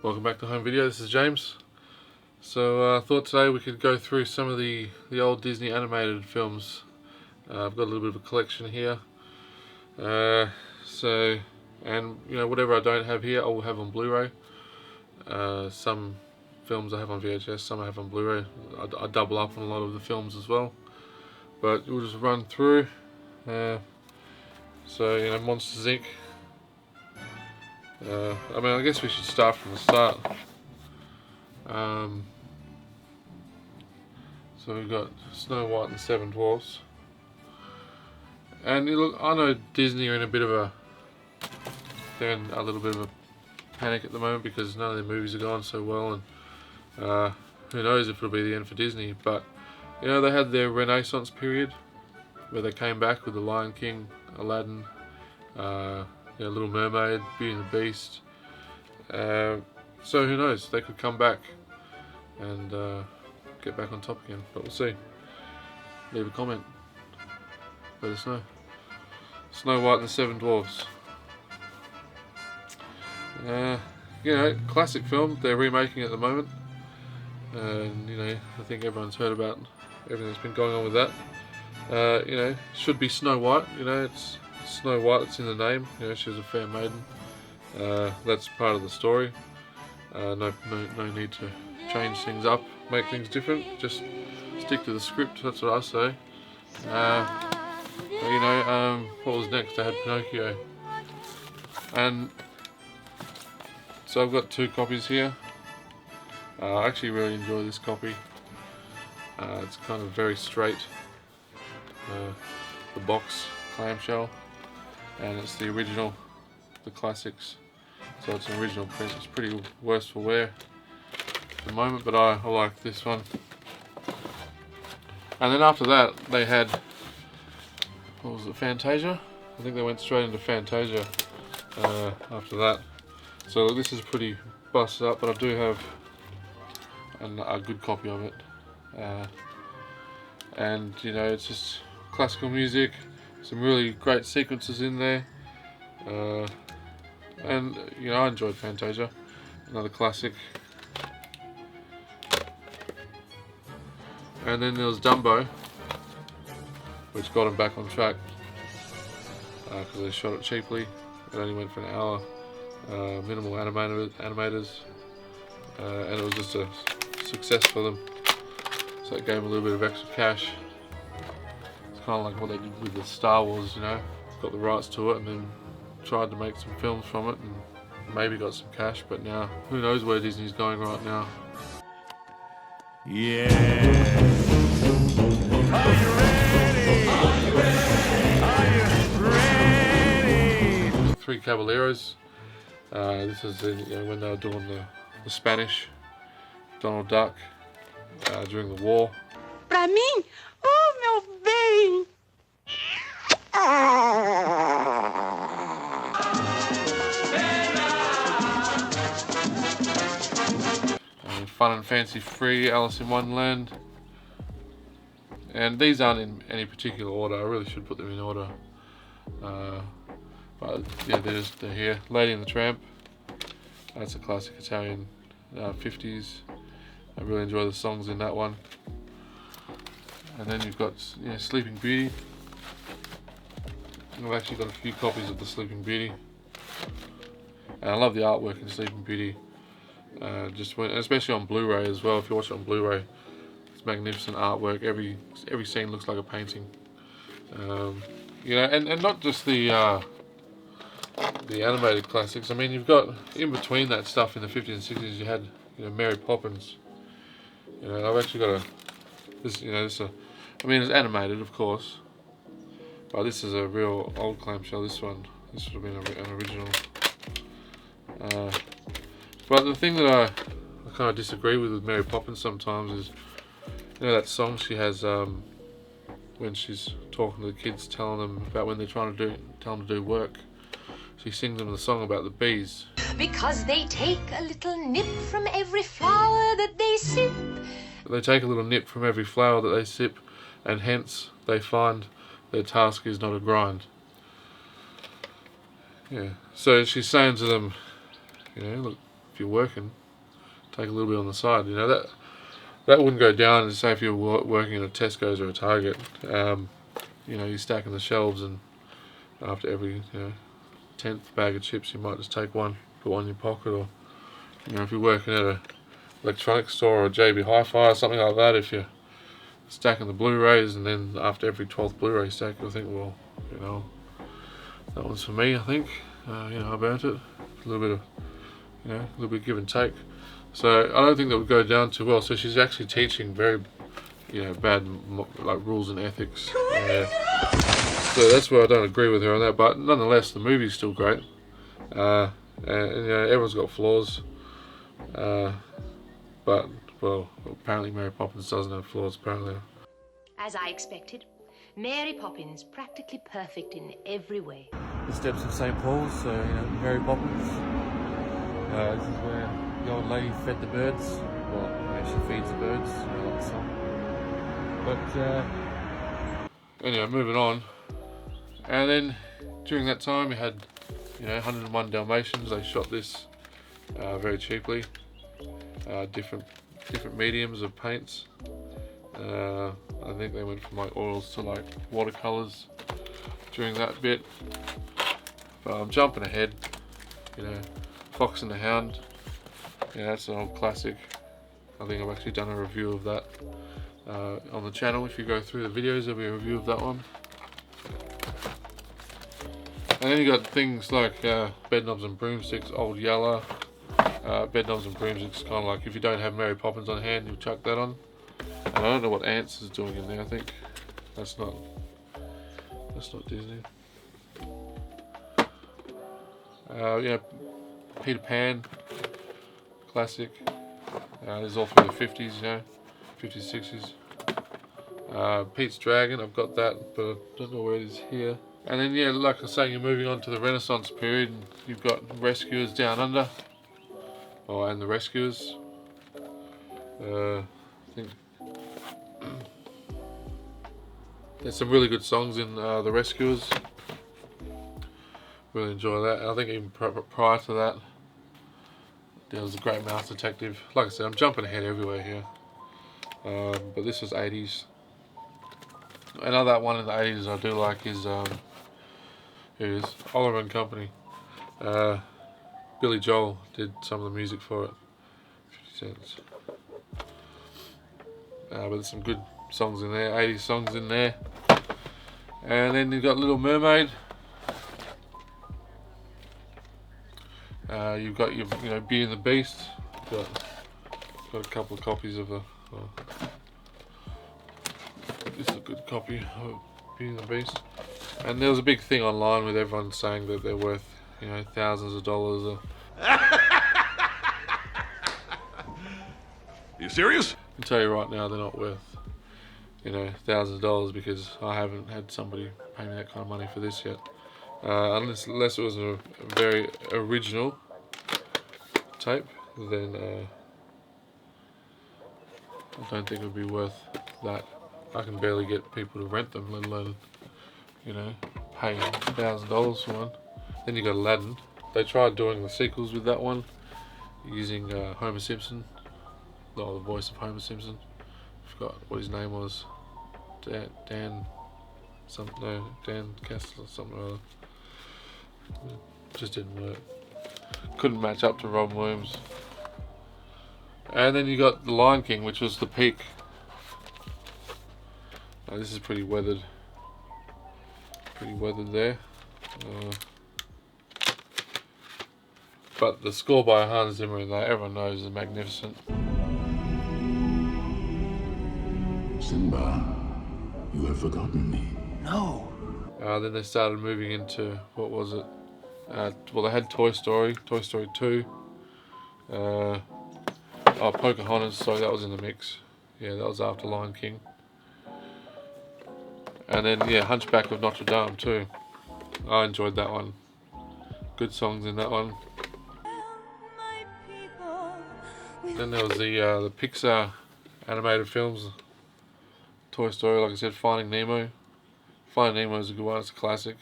Welcome back to Home Video. This is James. So I thought today we could go through some of the old Disney animated films. I've got a little bit of a collection here. And whatever I don't have here I will have on Blu-ray. Some films I have on VHS, some I have on Blu-ray. I double up on a lot of the films as well. But we'll just run through. Monsters Inc. I guess we should start from the start. So we've got Snow White and the Seven Dwarfs. And look, I know Disney are in a little bit of a panic at the moment because none of their movies are going so well, and who knows if it'll be the end for Disney. But they had their Renaissance period where they came back with The Lion King, Aladdin, Little Mermaid, Beauty and the Beast. So who knows? They could come back and get back on top again. But we'll see. Leave a comment. Let us know. Snow White and the Seven Dwarfs. Classic film. They're remaking it at the moment. And I think everyone's heard about everything that's been going on with that. Should be Snow White. It's Snow White that's in the name. She was a fair maiden. That's part of the story. No need to change things up, make things different. Just stick to the script. That's what I say. What was next? I had Pinocchio, and so I've got two copies here. I actually really enjoy this copy. It's kind of very straight. The box clamshell, and it's the original, the classics. So it's an original print. It's pretty worse for wear at the moment, but I like this one. And then after that they had, what was it, Fantasia? I think they went straight into Fantasia after that. So this is pretty busted up, but I do have a good copy of it. It's just classical music, some really great sequences in there. I enjoyed Fantasia, another classic. And then there was Dumbo, which got them back on track because they shot it cheaply. It only went for an hour, minimal animators, and it was just a success for them. So it gave them a little bit of extra cash. It's kind of like what they did with the Star Wars, got the rights to it and then tried to make some films from it and maybe got some cash, but now who knows where Disney's going right now. Yeah. Are you ready? Are you ready? Are you ready? Three Caballeros. This is when they were doing the Spanish, Donald Duck, during the war. Pra mim? Oh, meu bem! Fun and Fancy Free, Alice in Wonderland. And these aren't in any particular order. I really should put them in order. But yeah, they're here. Lady and the Tramp. That's a classic Italian 50s. I really enjoy the songs in that one. And then you've got Sleeping Beauty. I've actually got a few copies of the Sleeping Beauty. And I love the artwork in Sleeping Beauty. Especially on Blu-ray as well. If you watch it on Blu-ray, it's magnificent artwork. Every scene looks like a painting. And not just the animated classics. I mean, you've got in between that stuff in the 50s and 60s. You had Mary Poppins. I've actually got it's animated, of course, but this is a real old clamshell. This would have been an original. But the thing that I kind of disagree with Mary Poppins sometimes is, that song she has when she's talking to the kids, telling them about when they're tell them to do work. She sings them the song about the bees. Because they take a little nip from every flower that they sip. They take a little nip from every flower that they sip, and hence they find their task is not a grind. Yeah. So she's saying to them, look, if you're working, take a little bit on the side. You know, that wouldn't go down. Say if you're working in a Tesco's or a Target, you know, you're stacking the shelves, and after every 10th bag of chips, you might just take one, put one in your pocket, or you know, if you're working at a electronics store or a JB Hi-Fi or something like that, if you're stacking the Blu-rays, and then after every 12th Blu-ray stack, you'll think, well, you know, that one's for me. I think, you know, about it, a little bit of, you know, a little bit of give and take. So I don't think that would go down too well. So she's actually teaching very, you know, bad like rules and ethics. So that's where I don't agree with her on that. But nonetheless, the movie's still great. And you know, everyone's got flaws. But well, apparently Mary Poppins doesn't have flaws. Apparently. As I expected, Mary Poppins practically perfect in every way. The steps of St. Paul's. So you know, Mary Poppins. This is where the old lady fed the birds. Well, yeah, she feeds the birds. You know, like the song. But anyway, moving on. And then during that time, we had, you know, 101 Dalmatians. They shot this very cheaply. Different mediums of paints. I think they went from like oils to like watercolors during that bit. But I'm jumping ahead. You know, Fox and the Hound. Yeah, that's an old classic. I think I've actually done a review of that on the channel. If you go through the videos, there'll be a review of that one. And then you got things like Bedknobs and Broomsticks, Old Yeller. Bedknobs and Broomsticks, kind of like if you don't have Mary Poppins on hand, you chuck that on. And I don't know what Ants is doing in there. I think that's not Disney. Yeah, Peter Pan, classic. This is all from the 50s, you know, 50s, 60s. Pete's Dragon, I've got that, but I don't know where it is here. And then, yeah, like I was saying, you're moving on to the Renaissance period, and you've got Rescuers Down Under. Oh, and the Rescuers. I think there's some really good songs in the Rescuers. Really enjoy that. And I think even prior to that, there was a Great Mouse Detective. Like I said, I'm jumping ahead everywhere here. But this was 80s. Another one in the 80s I do like is here it is, Oliver and Company. Billy Joel did some of the music for it. 50 Cents. But there's some good songs in there, 80s songs in there. And then you've got Little Mermaid. You've got your, you know, Beauty and the Beast. Got a couple of copies of the. This is a good copy of Beauty and the Beast. And there was a big thing online with everyone saying that they're worth, you know, thousands of dollars. You serious? I can tell you right now, they're not worth, you know, thousands of dollars, because I haven't had somebody pay me that kind of money for this yet. Unless it was a very original tape, then I don't think it would be worth that. I can barely get people to rent them, let alone, you know, pay $1,000 for one. Then you got Aladdin. They tried doing the sequels with that one, using Homer Simpson, the voice of Homer Simpson. I forgot what his name was. Dan Castle or something or other. It just didn't work. Couldn't match up to Robin Williams. And then you got The Lion King, which was the peak. This is pretty weathered. Pretty weathered there. But the score by Hans Zimmer in that, everyone knows, is magnificent. Simba, you have forgotten me. No. Then they started moving into, what was it? Well, they had Toy Story 2. Pocahontas, sorry, that was in the mix. Yeah, that was after Lion King. And then, yeah, Hunchback of Notre Dame too. I enjoyed that one. Good songs in that one. Then there was the Pixar animated films. Toy Story, like I said, Finding Nemo. Finding Nemo is a good one, it's a classic.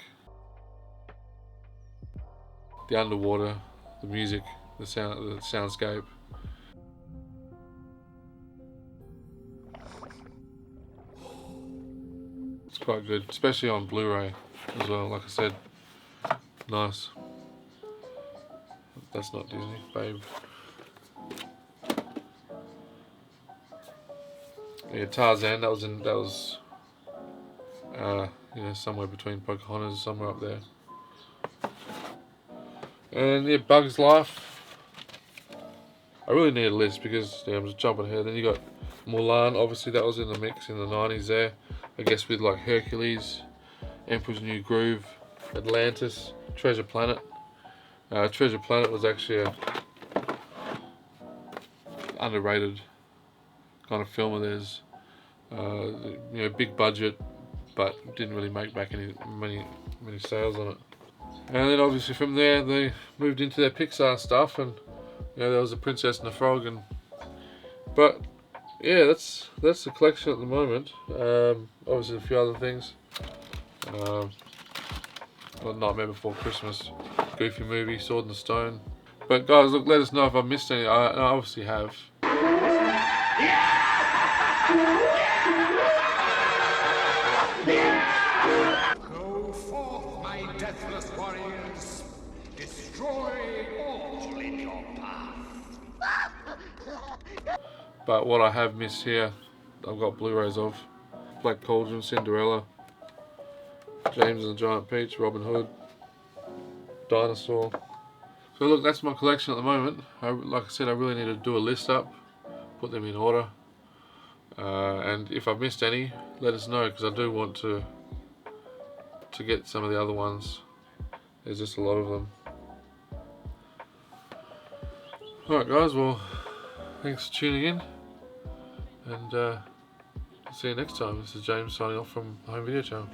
The underwater, the music, the soundscape. It's quite good, especially on Blu-ray as well. Like I said, nice. That's not Disney, Babe. Yeah, Tarzan. That was you know, somewhere between Pocahontas, somewhere up there. And yeah, Bugs Life. I really need a list because I'm just jumping ahead. Then you got Mulan. Obviously, that was in the mix in the 90s there. I guess with like Hercules, Emperor's New Groove, Atlantis, Treasure Planet. Treasure Planet was actually a underrated kind of film of theirs. You know, big budget, but didn't really make back many sales on it. And then obviously from there they moved into their Pixar stuff, and you know, there was The Princess and the Frog, but yeah, that's the collection at the moment. Obviously a few other things. Well, Nightmare Before Christmas, Goofy Movie, Sword in the Stone. But guys, look, let us know if I've missed any. I obviously have. Go forth, my deathless warriors. Destroy all in your path. But what I have missed here, I've got Blu-rays of Black Cauldron, Cinderella, James and the Giant Peach, Robin Hood, Dinosaur. So look, that's my collection at the moment. Like I said, I really need to do a list up, put them in order. And if I've missed any, let us know, because I do want to get some of the other ones. There's just a lot of them. Alright guys, well, thanks for tuning in, and see you next time. This is James signing off from the Home Video Channel.